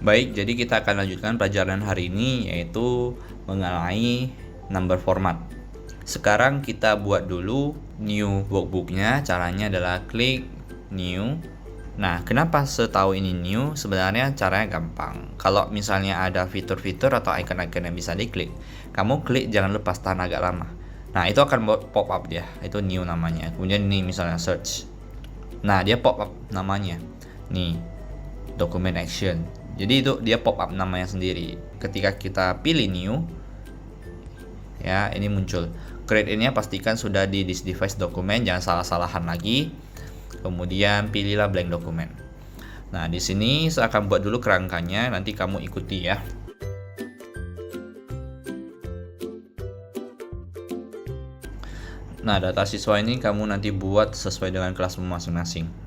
Baik, jadi kita akan lanjutkan pelajaran hari ini, yaitu mengenai number format. Sekarang kita buat dulu new workbooknya. Caranya adalah klik new. Nah, kenapa setahu ini new? Sebenarnya caranya gampang. Kalau misalnya ada fitur-fitur atau icon-icon yang bisa diklik, kamu klik jangan lepas, tahan agak lama. Nah, itu akan pop up dia. Itu new namanya. Kemudian ini misalnya search. Nah, dia pop up namanya. Nih, document action. Jadi itu dia pop up namanya sendiri. Ketika kita pilih new, ya ini muncul. Create ini pastikan sudah di this device dokumen, jangan salah-salahan lagi. Kemudian pilihlah blank dokumen. Nah, di sini saya akan buat dulu kerangkanya, nanti kamu ikuti ya. Nah, data siswa ini kamu nanti buat sesuai dengan kelasmu masing-masing.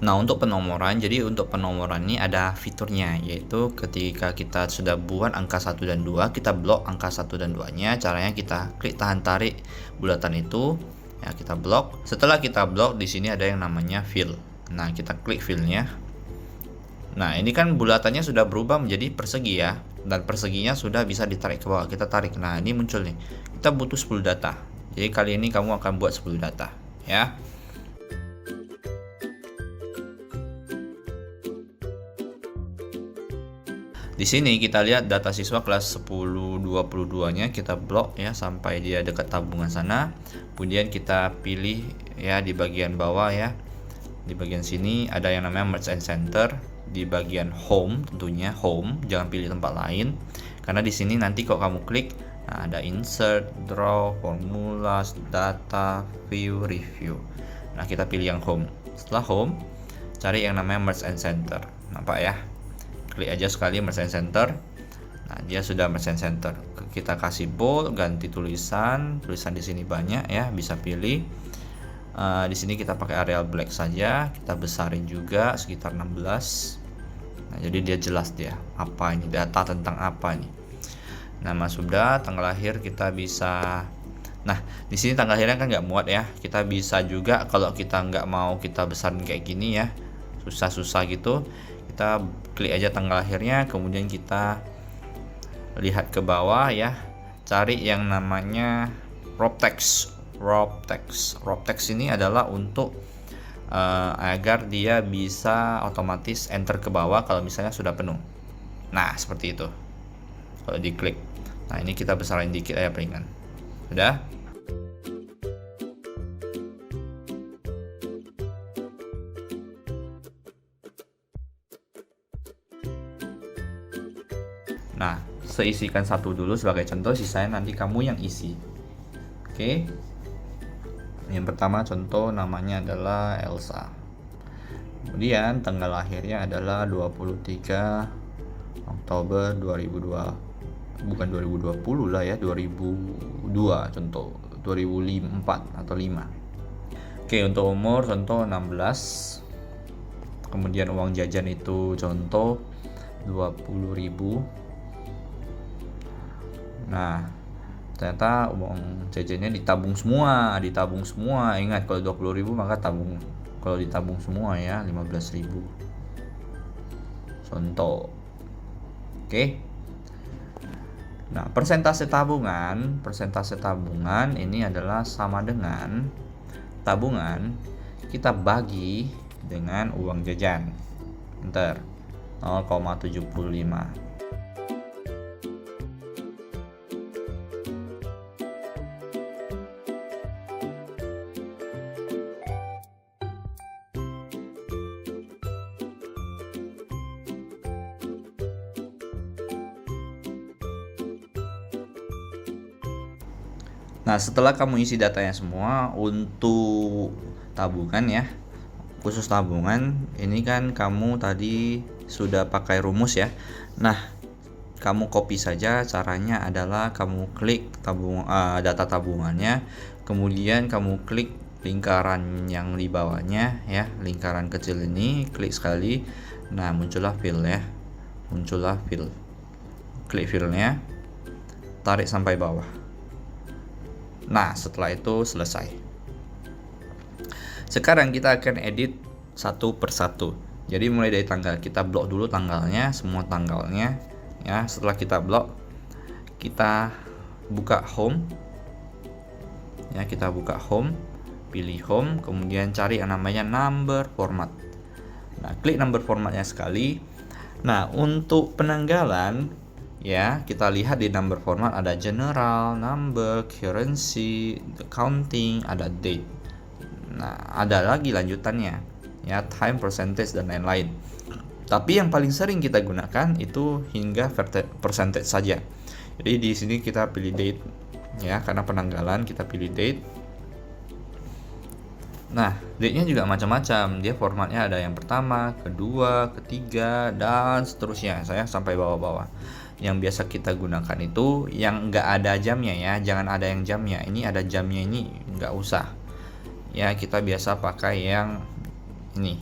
Nah, untuk penomoran, jadi untuk penomoran ini ada fiturnya, yaitu ketika kita sudah buat angka 1 dan 2, kita blok angka 1 dan 2-nya. Caranya kita klik tahan tarik bulatan itu, ya kita blok. Setelah kita blok, di sini ada yang namanya fill. Nah, kita klik fill-nya. Nah, ini kan bulatannya sudah berubah menjadi persegi ya, dan perseginya sudah bisa ditarik ke bawah. Kita tarik. Nah, ini muncul nih. Kita butuh 10 data. Jadi kali ini kamu akan buat 10 data, ya. Di sini kita lihat data siswa kelas 10-22-nya kita blok ya sampai dia dekat tabungan sana. Kemudian kita pilih ya di bagian bawah ya. Di bagian sini ada yang namanya merge and center. Di bagian home tentunya home, jangan pilih tempat lain. Karena di sini nanti kalau kamu klik, nah ada insert, draw, formulas, data, view, review. Nah, kita pilih yang home. Setelah home, cari yang namanya merge and center. Nampak ya? Klik aja sekali merge and center. Nah, dia sudah merge and center. Kita kasih bold, ganti tulisan di sini banyak ya, bisa pilih. Di sini kita pakai Arial black saja. Kita besarin juga sekitar 16. Nah, jadi dia jelas dia apa ini, data tentang apa ini. Nama sudah, tanggal lahir kita bisa. Nah, di sini tanggal lahirnya kan nggak muat ya. Kita bisa juga kalau kita nggak mau kita besarin kayak gini ya, susah-susah gitu. Kita klik aja tanggal lahirnya, kemudian kita lihat ke bawah ya, cari yang namanya wrap text. Wrap text ini adalah untuk agar dia bisa otomatis enter ke bawah kalau misalnya sudah penuh. Nah, seperti itu. Kalau diklik. Nah, ini kita besarin dikit aja palingan. Sudah? Nah, seisikan satu dulu sebagai contoh, sisanya nanti kamu yang isi. Oke. Yang pertama contoh namanya adalah Elsa. Kemudian tanggal lahirnya adalah 23 Oktober 2002. Bukan 2020 lah ya, 2002 contoh. 2004 atau 5. Oke, untuk umur contoh 16. Kemudian uang jajan itu contoh 20.000. Nah, ternyata uang jajannya ditabung semua. Ingat, kalau 20.000 maka tabung. Kalau ditabung semua ya 15.000. Contoh. Oke. Nah, persentase tabungan ini adalah sama dengan tabungan kita bagi dengan uang jajan. Enter. 0,75. Nah, setelah kamu isi datanya semua, untuk tabungan ya, khusus tabungan, ini kan kamu tadi sudah pakai rumus ya. Nah, kamu copy saja. Caranya adalah kamu klik data tabungannya, kemudian kamu klik lingkaran yang di bawahnya ya, lingkaran kecil ini, klik sekali. Nah, muncullah fill ya, klik fillnya, tarik sampai bawah. Nah, setelah itu selesai. Sekarang kita akan edit satu persatu. Jadi mulai dari tanggal, kita blok dulu tanggalnya, semua tanggalnya ya. Setelah kita blok, kita buka home ya, kita buka home, pilih home, kemudian cari yang namanya number format. Nah, klik number formatnya sekali. Nah, untuk penanggalan ya, kita lihat di number format ada general, number, currency, accounting, ada date. Nah, ada lagi lanjutannya ya, time, percentage, dan lain-lain. Tapi yang paling sering kita gunakan itu hingga percentage saja. Jadi di sini kita pilih date ya, karena penanggalan kita pilih date. Nah, date-nya juga macam-macam. Dia formatnya ada yang pertama, kedua, ketiga, dan seterusnya. Saya sampai bawah-bawah. Yang biasa kita gunakan itu yang nggak ada jamnya ya. Jangan ada yang jamnya. Ini ada jamnya, ini nggak usah. Ya, kita biasa pakai yang ini.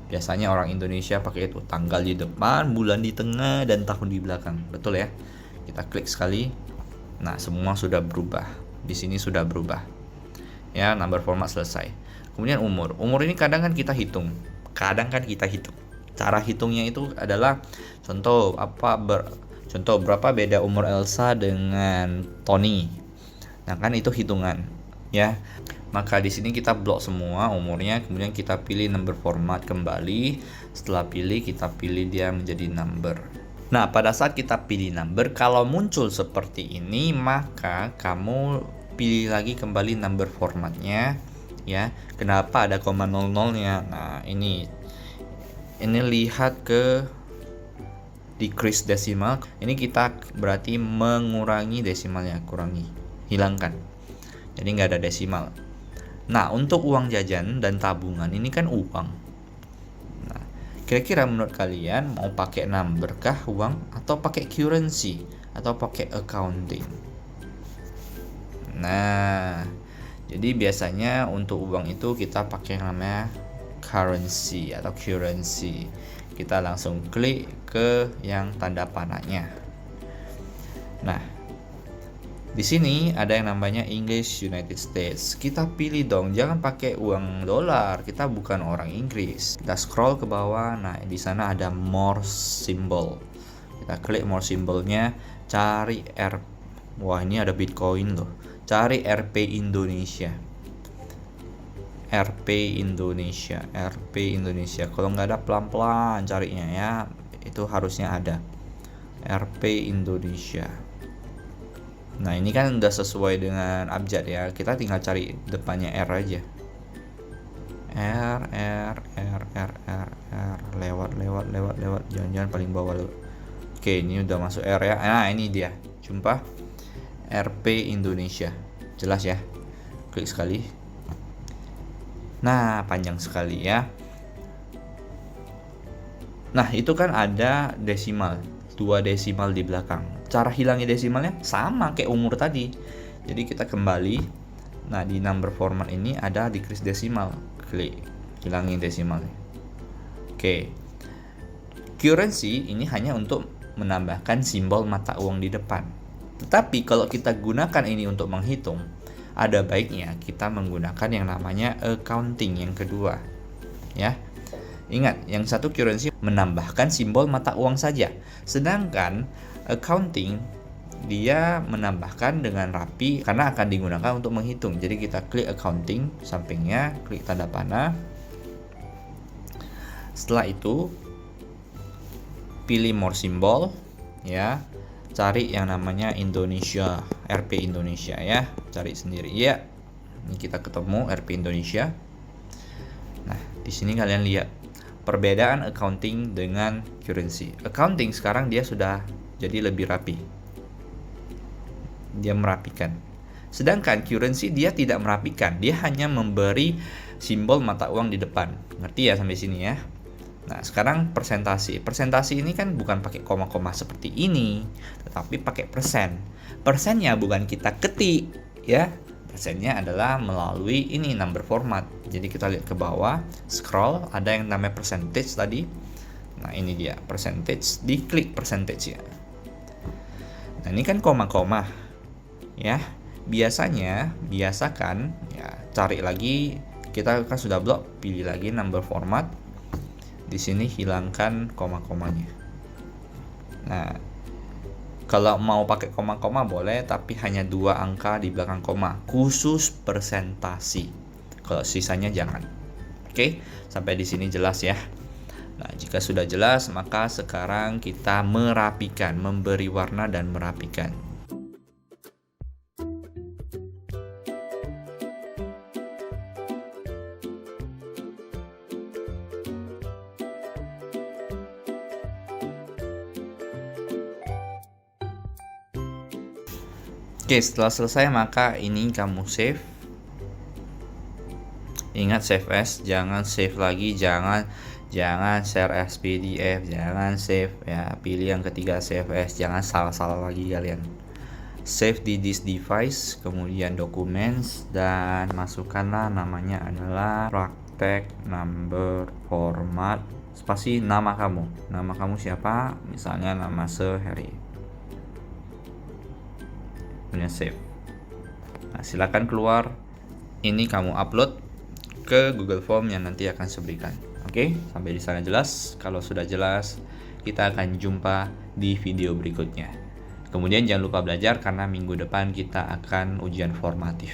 Biasanya orang Indonesia pakai itu, tanggal di depan, bulan di tengah, dan tahun di belakang. Betul ya? Kita klik sekali. Nah, semua sudah berubah. Di sini sudah berubah. Ya, number format selesai. Kemudian umur. Umur ini kadang kan kita hitung. Cara hitungnya itu adalah contoh berapa beda umur Elsa dengan Tony. Nah, kan itu hitungan, ya. Maka di sini kita blok semua umurnya, kemudian kita pilih number format kembali. Setelah pilih, kita pilih dia menjadi number. Nah, pada saat kita pilih number, kalau muncul seperti ini, maka kamu pilih lagi kembali number formatnya ya. Kenapa ada koma 00-nya? Nah, ini lihat ke decrease decimal. Ini kita berarti mengurangi desimalnya, hilangkan. Jadi nggak ada desimal. Nah, untuk uang jajan dan tabungan ini kan uang. Nah, kira-kira menurut kalian mau pakai number kah uang, atau pakai currency, atau pakai accounting? Nah, jadi biasanya untuk uang itu kita pakai yang namanya currency atau currency. Kita langsung klik ke yang tanda panahnya. Nah, di sini ada yang namanya English United States. Kita pilih dong, jangan pakai uang dolar. Kita bukan orang Inggris. Kita scroll ke bawah. Nah, di sana ada more symbol. Kita klik more symbolnya, cari Wah, ini ada Bitcoin loh. Cari RP Indonesia. RP Indonesia. Kalau nggak ada pelan-pelan carinya ya. Itu harusnya ada. RP Indonesia. Nah, ini kan udah sesuai dengan abjad ya. Kita tinggal cari depannya R aja. R. Lewat. Jangan-jangan paling bawah loh. Oke, ini udah masuk R ya. Nah, ini dia. Jumpa RP Indonesia. Jelas ya. Klik sekali. Nah, panjang sekali ya. Nah, itu kan ada desimal, 2 desimal di belakang. Cara hilangnya desimalnya sama kayak umur tadi. Jadi kita kembali. Nah, di number format ini ada decrease desimal. Klik, hilangin desimalnya. Oke. Currency ini hanya untuk menambahkan simbol mata uang di depan. Tetapi kalau kita gunakan ini untuk menghitung, ada baiknya kita menggunakan yang namanya accounting yang kedua. Ya. Ingat, yang satu currency menambahkan simbol mata uang saja. Sedangkan accounting dia menambahkan dengan rapi karena akan digunakan untuk menghitung. Jadi kita klik accounting sampingnya, klik tanda panah. Setelah itu pilih more symbol ya. Cari yang namanya Indonesia, RP Indonesia ya. Cari sendiri ya. Ini kita ketemu RP Indonesia. Nah, di sini kalian lihat perbedaan accounting dengan currency. Accounting sekarang dia sudah jadi lebih rapi. Dia merapikan. Sedangkan currency dia tidak merapikan. Dia hanya memberi simbol mata uang di depan. Ngerti ya sampai sini ya? Nah, sekarang persentase. Persentase ini kan bukan pakai koma-koma seperti ini, tetapi pakai persen. Persennya bukan kita ketik, ya. Persennya adalah melalui ini number format. Jadi kita lihat ke bawah, scroll, ada yang namanya percentage tadi. Nah, ini dia percentage, diklik percentage ya. Nah, ini kan koma-koma. Ya. biasakan ya, cari lagi, kita kan sudah blok, pilih lagi number format. Di sini hilangkan koma-komanya. Nah, kalau mau pakai koma-koma boleh, tapi hanya 2 angka di belakang koma, khusus presentasi. Kalau sisanya jangan. Oke, sampai di sini jelas ya. Nah, jika sudah jelas, maka sekarang kita merapikan, memberi warna dan merapikan. Oke, setelah selesai maka ini kamu save. Ingat save as, jangan save lagi, jangan share as PDF, jangan save ya. Pilih yang ketiga, save as, jangan salah-salah lagi kalian. Save di this device, kemudian documents, dan masukkanlah namanya adalah praktek number format spasi nama kamu. Nama kamu siapa? Misalnya nama Seheri. Punya save. Nah, silakan keluar. Ini kamu upload ke Google Form yang nanti akan saya berikan. Oke, sampai di sana jelas. Kalau sudah jelas, kita akan jumpa di video berikutnya. Kemudian jangan lupa belajar karena minggu depan kita akan ujian formatif.